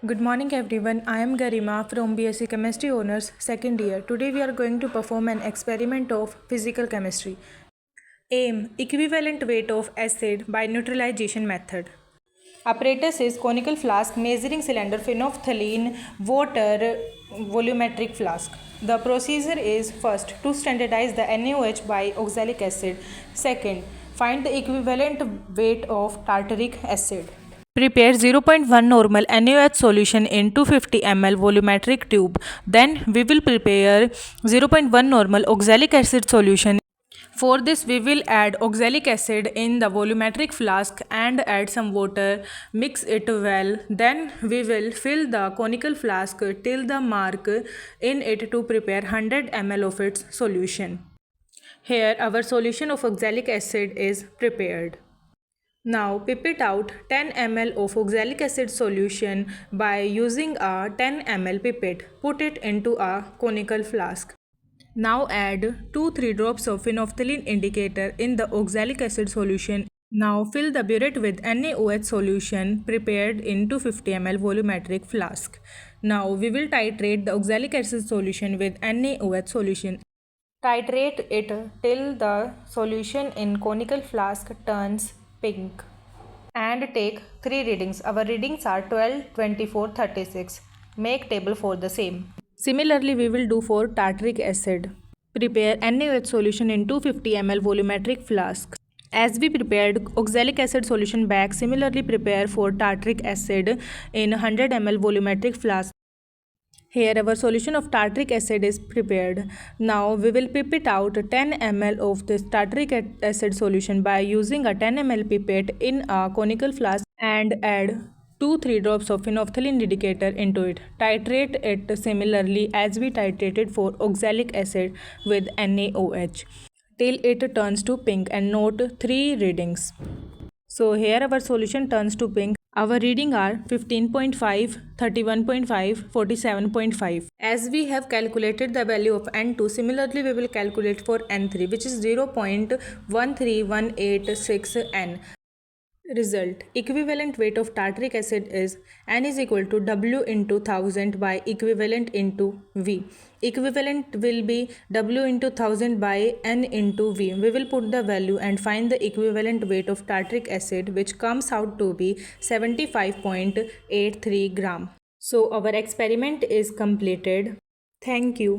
Good morning everyone. I am Garima from BSc Chemistry Honors second year. Today we are going to perform an experiment of physical chemistry. Aim: equivalent weight of acid by neutralization method. Apparatus is conical flask, measuring cylinder, phenolphthalein, water, volumetric flask. The procedure is: first, to standardize the NaOH by oxalic acid. Second, find the equivalent weight of tartaric acid. Prepare 0.1 normal NaOH solution in 250 ml volumetric tube. Then we will prepare 0.1 normal oxalic acid solution. For this we will add oxalic acid in the volumetric flask and add some water. Mix it well. Then we will fill the conical flask till the mark in it to prepare 100 ml of its solution. Here our solution of oxalic acid is prepared. Now pipette out 10 ml of oxalic acid solution by using a 10 ml pipette. Put it into a conical flask. Now add 2-3 drops of phenolphthalein indicator in the oxalic acid solution. Now fill the burette with NaOH solution prepared in 250 ml volumetric flask. Now we will titrate the oxalic acid solution with NaOH solution. Titrate it till the solution in conical flask turns pink. And take 3 readings. Our readings are 12, 24, 36. Make table for the same. Similarly, we will do for tartaric acid. Prepare NaOH solution in 250 ml volumetric flask. As we prepared oxalic acid solution back, similarly prepare for tartaric acid in 100 ml volumetric flask. Here our solution of tartaric acid is prepared. Now we will pipette out 10 ml of this tartaric acid solution by using a 10 ml pipette in a conical flask and add 2-3 drops of phenolphthalein indicator into it. Titrate it similarly as we titrated for oxalic acid with NaOH till it turns to pink, and note 3 readings. So here our solution turns to pink. Our reading are 15.5, 31.5, 47.5. As we have calculated the value of N2, similarly we will calculate for N3, which is 0.13186 N. Result: equivalent weight of tartaric acid is N is equal to W into 1000 by equivalent into V. Equivalent will be W into 1000 by N into V. We will put the value and find the equivalent weight of tartaric acid, which comes out to be 75.83 gram. So our experiment is completed. Thank you.